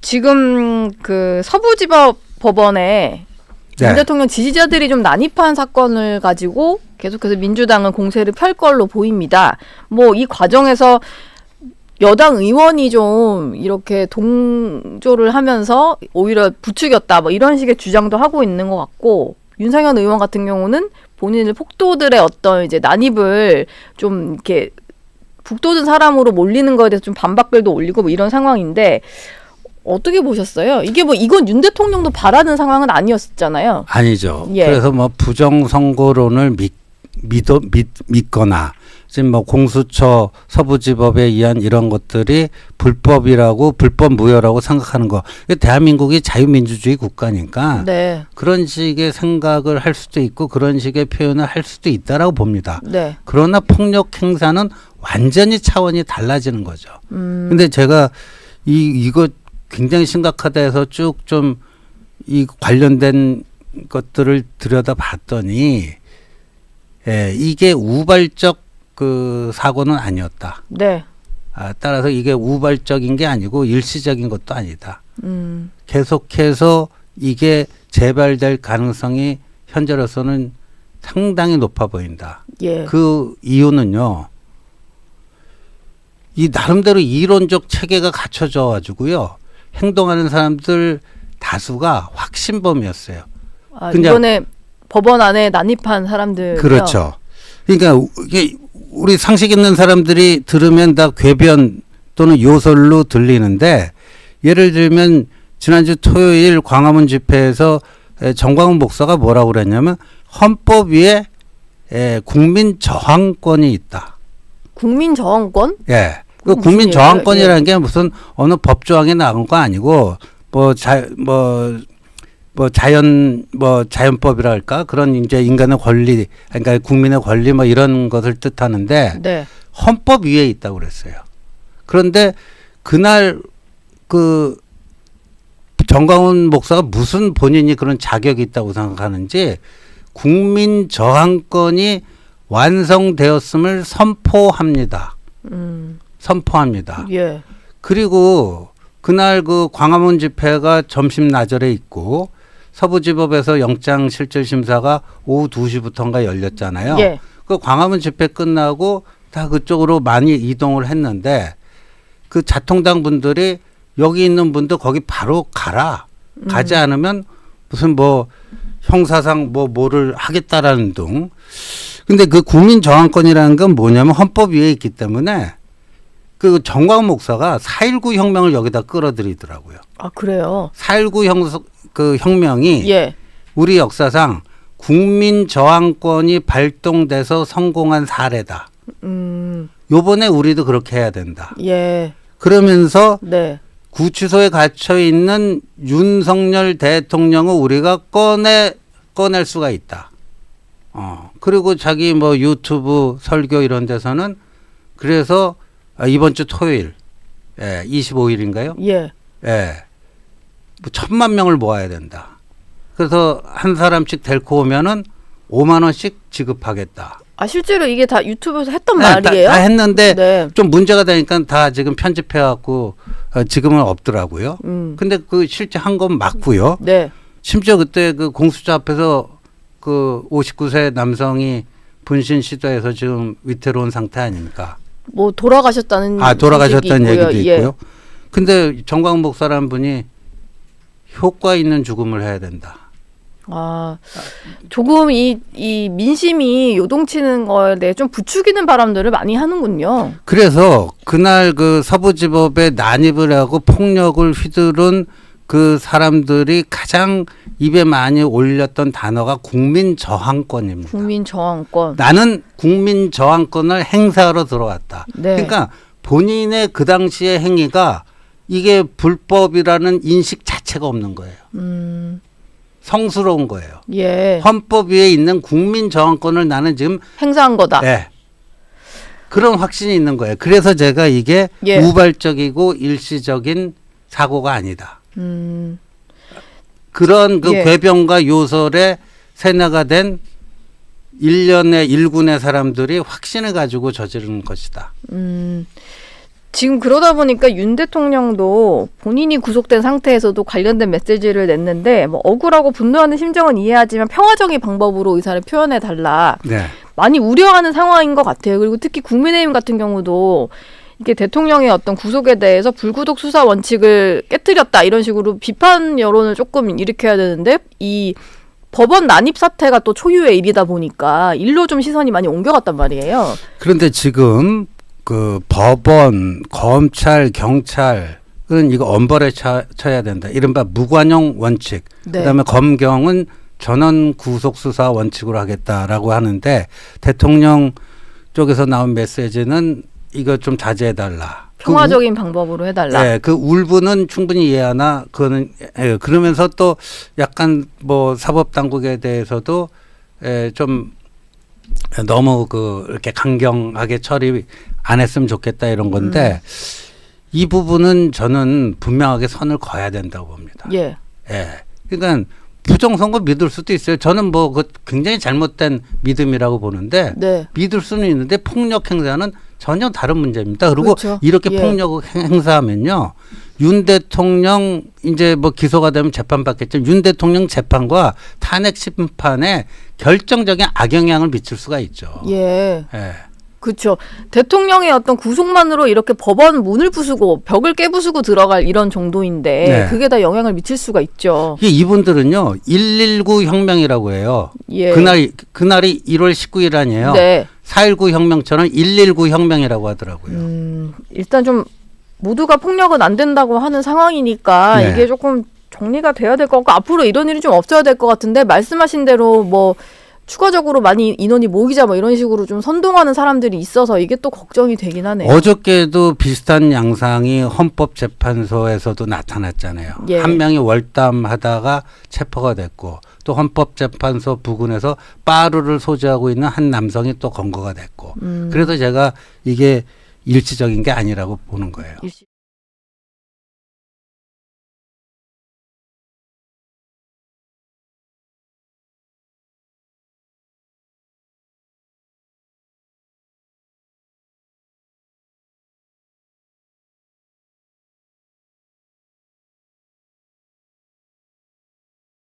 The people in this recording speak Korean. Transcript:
지금 그 서부지법 법원에 네. 윤 대통령 지지자들이 좀 난입한 사건을 가지고 계속해서 민주당은 공세를 펼 걸로 보입니다. 뭐 이 과정에서 여당 의원이 좀 이렇게 동조를 하면서 오히려 부추겼다 뭐 이런 식의 주장도 하고 있는 것 같고, 윤상현 의원 같은 경우는 본인을 폭도들의 어떤 이제 난입을 좀 이렇게 북돋은 사람으로 몰리는 거에 대해서 좀 반박글도 올리고 뭐 이런 상황인데, 어떻게 보셨어요? 이게 뭐 이건 윤 대통령도 바라는 상황은 아니었잖아요. 아니죠. 예. 그래서 뭐 부정선거론을 믿거나 지금 뭐 공수처 서부지법에 의한 이런 것들이 불법이라고 불법 무효라고 생각하는 거. 대한민국이 자유민주주의 국가니까 네. 그런 식의 생각을 할 수도 있고 그런 식의 표현을 할 수도 있다라고 봅니다. 네. 그러나 폭력 행사는 완전히 차원이 달라지는 거죠. 근데 제가 이거 굉장히 심각하다 해서 쭉 좀 이 관련된 것들을 들여다봤더니 이게 우발적 그 사고는 아니었다. 네. 따라서 이게 우발적인 게 아니고 일시적인 것도 아니다. 음. 계속해서 이게 재발될 가능성이 현재로서는 상당히 높아 보인다. 예. 그 이유는요. 이 나름대로 이론적 체계가 갖춰져 가지고요. 행동하는 사람들 다수가 확신범이었어요. 그냥 이번에 법원 안에 난입한 사람들. 그렇죠. 그러니까 이게 우리 상식 있는 사람들이 들으면 다 궤변 또는 요설로 들리는데, 예를 들면 지난주 토요일 광화문 집회에서 정광훈 목사가 뭐라고 그랬냐면 헌법 위에 국민 저항권이 있다. 국민 저항권? 예. 그 국민 저항권이라는 게 무슨 어느 법조항에 나온 거 아니고 자연법이라 할까? 그런 이제 인간의 권리, 그러니까 국민의 권리 뭐 이런 것을 뜻하는데 네. 헌법 위에 있다고 그랬어요. 그런데 그날 그 정광훈 목사가 무슨 본인이 그런 자격이 있다고 생각하는지 국민 저항권이 완성되었음을 선포합니다. 선포합니다. 예. 그리고 그날 그 광화문 집회가 점심 나절에 있고 서부지법에서 영장실질심사가 오후 2시부터인가 열렸잖아요. 예. 그 광화문 집회 끝나고 다 그쪽으로 많이 이동을 했는데 그 자통당 분들이 여기 있는 분들 거기 바로 가라. 가지 않으면 무슨 뭐 형사상 뭐를 하겠다라는 등. 근데 그 국민 저항권이라는 건 뭐냐면 헌법 위에 있기 때문에 그 정광훈 목사가 4.19 혁명을 여기다 끌어들이더라고요. 아, 그래요? 4.19 혁명이 예. 우리 역사상 국민 저항권이 발동돼서 성공한 사례다. 요번에 우리도 그렇게 해야 된다. 예. 그러면서 네. 구치소에 갇혀 있는 윤석열 대통령을 우리가 꺼낼 수가 있다. 그리고 자기 뭐 유튜브 설교 이런 데서는 그래서 이번 주 토요일, 25일인가요? 예. 뭐 1,000만 명을 모아야 된다. 그래서 한 사람씩 데리고 오면은 5만 원씩 지급하겠다. 아, 실제로 이게 다 유튜브에서 했던 말이에요? 다 했는데 네. 좀 문제가 되니까 다 지금 편집해갖고 지금은 없더라고요. 근데 그 실제 한 건 맞고요. 네. 심지어 그때 그 공수처 앞에서 그 59세 남성이 분신 시도해서 지금 위태로운 상태 아닙니까? 뭐 돌아가셨다는 돌아가셨다는 얘기도 예. 있고요. 근데 정광훈 목사라는 분이 효과 있는 죽음을 해야 된다. 조금 이 민심이 요동치는 거에 대해 좀 부추기는 바람들을 많이 하는군요. 그래서 그날 그 서부지법에 난입을 하고 폭력을 휘두른 그 사람들이 가장 입에 많이 올렸던 단어가 국민 저항권입니다. 국민 저항권. 나는 국민 저항권을 행사하러 들어왔다. 네. 그러니까 본인의 그 당시의 행위가 이게 불법이라는 인식 자체가 없는 거예요. 성스러운 거예요. 예. 헌법 위에 있는 국민 저항권을 나는 지금 행사한 거다. 네. 그런 확신이 있는 거예요. 그래서 제가 이게 예. 우발적이고 일시적인 사고가 아니다. 그런 그 예. 궤변과 요설에 세뇌가 된 일련의 일군의 사람들이 확신을 가지고 저지른 것이다. 지금 그러다 보니까 윤 대통령도 본인이 구속된 상태에서도 관련된 메시지를 냈는데 뭐 억울하고 분노하는 심정은 이해하지만 평화적인 방법으로 의사를 표현해 달라. 네. 많이 우려하는 상황인 것 같아요. 그리고 특히 국민의힘 같은 경우도 이게 대통령의 어떤 구속에 대해서 불구속 수사 원칙을 깨뜨렸다 이런 식으로 비판 여론을 조금 일으켜야 되는데 이 법원 난입 사태가 또 초유의 일이다 보니까 일로 좀 시선이 많이 옮겨갔단 말이에요. 그런데 지금 그 법원, 검찰, 경찰은 이거 엄벌에 쳐야 된다. 이른바 무관용 원칙. 네. 그다음에 검경은 전원 구속 수사 원칙으로 하겠다라고 하는데 대통령 쪽에서 나온 메시지는 이거 좀 자제해달라. 평화적인 방법으로 해달라. 네, 그 울분은 충분히 이해하나 그거는 그러면서 또 약간 뭐 사법 당국에 대해서도 좀 너무 이렇게 강경하게 처리 안 했으면 좋겠다 이런 건데 이 부분은 저는 분명하게 선을 그어야 된다고 봅니다. 예. 예. 그러니까 부정선거 믿을 수도 있어요. 저는 뭐 그 굉장히 잘못된 믿음이라고 보는데 네. 믿을 수는 있는데 폭력 행사는 전혀 다른 문제입니다. 그리고 그렇죠. 이렇게 예. 폭력 행사하면요. 윤 대통령 이제 뭐 기소가 되면 재판받겠지만 윤 대통령 재판과 탄핵 심판에 결정적인 악영향을 미칠 수가 있죠. 예. 예. 그렇죠. 대통령의 어떤 구속만으로 이렇게 법원 문을 부수고 벽을 깨부수고 들어갈 이런 정도인데 네. 그게 다 영향을 미칠 수가 있죠. 이게 이분들은요. 119 혁명이라고 해요. 예. 그날이 1월 19일 아니에요. 네. 4.19 혁명처럼 119 혁명이라고 하더라고요. 일단 좀 모두가 폭력은 안 된다고 하는 상황이니까 네. 이게 조금 정리가 돼야 될 것 같고 앞으로 이런 일이 좀 없어야 될 것 같은데 말씀하신 대로 뭐 추가적으로 많이 인원이 모이자 뭐 이런 식으로 좀 선동하는 사람들이 있어서 이게 또 걱정이 되긴 하네요. 어저께도 비슷한 양상이 헌법재판소에서도 나타났잖아요. 예. 한 명이 월담하다가 체포가 됐고 또 헌법재판소 부근에서 빠루를 소지하고 있는 한 남성이 또 검거가 됐고 그래서 제가 이게 일시적인 게 아니라고 보는 거예요.